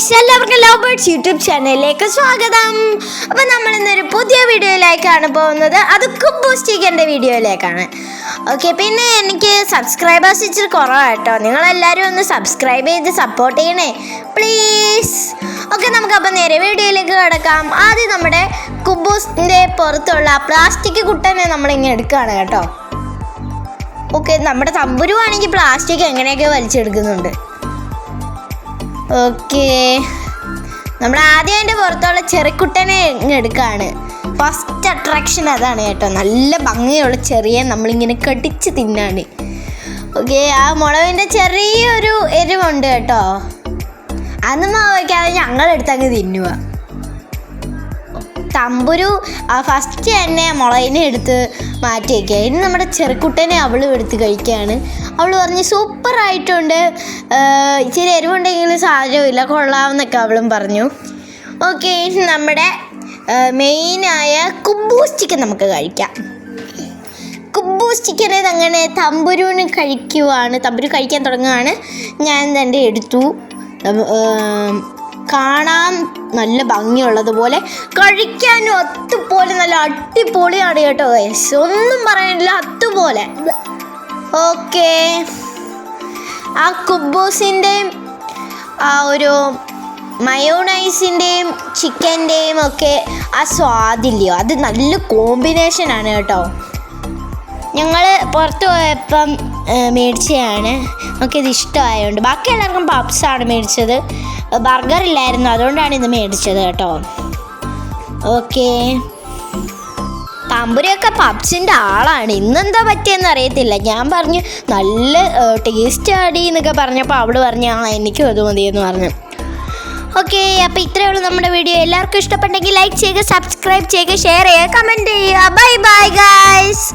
Guys, എല്ലാവർക്കും love birds YouTube ചാനലിലേക്ക് സ്വാഗതം. അപ്പോൾ നമ്മൾ ഇന്നൊരു പുതിയ വീഡിയോയിലേക്കാണ് പോകുന്നത്. അത് കുബൂസ് ചിക്കൻ്റെ വീഡിയോയിലേക്കാണ്. ഓക്കെ, പിന്നെ എനിക്ക് സബ്സ്ക്രൈബേഴ്സ് ഇച്ചിരി കുറവാണ് കേട്ടോ. നിങ്ങളെല്ലാവരും ഒന്ന് സബ്സ്ക്രൈബ് ചെയ്ത് സപ്പോർട്ട് ചെയ്യണേ പ്ലീസ്. ഓക്കെ, നമുക്കപ്പോൾ നേരെ വീഡിയോയിലേക്ക് കിടക്കാം. ആദ്യം നമ്മുടെ കുബൂസിൻ്റെ പുറത്തുള്ള പ്ലാസ്റ്റിക് കുട്ടനെ നമ്മളിങ്ങനെ എടുക്കുകയാണ് കേട്ടോ. ഓക്കെ, നമ്മുടെ തമ്പുരുവാണെങ്കിൽ പ്ലാസ്റ്റിക് എങ്ങനെയൊക്കെ വലിച്ചെടുക്കുന്നുണ്ട്. ഓക്കെ, നമ്മൾ ആദ്യം അതിൻ്റെ പുറത്തുള്ള ചെറിക്കുട്ടനെ എടുക്കുകയാണ്. ഫസ്റ്റ് അട്രാക്ഷൻ അതാണ് കേട്ടോ. നല്ല ഭംഗിയുള്ള ചെറിയ നമ്മളിങ്ങനെ കടിച്ച് തിന്നാണ്. ഓക്കെ, ആ മുളകിൻ്റെ ചെറിയൊരു എരിവുണ്ട് കേട്ടോ. അതൊന്നും വയ്ക്കാതെ ഞങ്ങളെടുത്ത് അങ്ങ് തിന്നുക. തമ്പുരു ഫസ്റ്റ് തന്നെ മുളകിനെ എടുത്ത് മാറ്റി വയ്ക്കുക. ഇനി നമ്മുടെ ചെറുക്കുട്ടനെ അവളും എടുത്ത് കഴിക്കുകയാണ്. അവൾ പറഞ്ഞ് സൂപ്പറായിട്ടുണ്ട്, ഇച്ചിരി എരിവുണ്ടെങ്കിലും സാരമില്ല, കൊള്ളാമെന്നൊക്കെ അവളും പറഞ്ഞു. ഓക്കെ, നമ്മുടെ മെയിനായ കുബൂസ് ചിക്കൻ നമുക്ക് കഴിക്കാം. കുബൂസ് ചിക്കനെ അങ്ങനെ തമ്പുരുവിന് കഴിക്കുവാണ്. തമ്പുരു കഴിക്കാൻ തുടങ്ങുകയാണ്. ഞാൻ തന്നെ എടുത്തു. കാണാൻ നല്ല ഭംഗിയുള്ളതുപോലെ കഴിക്കാനും അതുപോലെ നല്ല അടിപൊളിയാണ് കേട്ടോ ഗൈസ്. ഒന്നും പറയാനില്ല, അതുപോലെ. ഓക്കെ, ആ കുബൂസിൻ്റെയും ആ ഒരു മയോണൈസിൻ്റെയും ചിക്കൻ്റെയും ഒക്കെ ആ സ്വാദില്ലയോ, അത് നല്ല കോമ്പിനേഷനാണ് കേട്ടോ. ഞങ്ങൾ പുറത്ത് പോയപ്പം മേടിച്ചതാണ്. നമുക്കിത് ഇഷ്ടമായതുകൊണ്ട്. ബാക്കി എല്ലാവർക്കും പപ്സാണ് മേടിച്ചത്. ബർഗർ ഇല്ലായിരുന്നു, അതുകൊണ്ടാണ് ഇത് മേടിച്ചത് കേട്ടോ. ഓക്കെ, തമ്പുരയൊക്കെ പപ്സിൻ്റെ ആളാണ്. ഇന്നെന്താ പറ്റിയെന്ന് അറിയത്തില്ല. ഞാൻ പറഞ്ഞു നല്ല ടേസ്റ്റ് ആടി എന്നൊക്കെ പറഞ്ഞപ്പോൾ അവള് പറഞ്ഞു എനിക്കും അത് മതിയെന്ന് പറഞ്ഞു. ഓക്കെ, അപ്പോൾ ഇത്രയേ ഉള്ളൂ നമ്മുടെ വീഡിയോ. എല്ലാവർക്കും ഇഷ്ടപ്പെട്ടെങ്കിൽ ലൈക്ക് ചെയ്യുക, സബ്സ്ക്രൈബ് ചെയ്യുക, ഷെയർ ചെയ്യുക, കമൻറ്റ് ചെയ്യുക. Bye bye guys.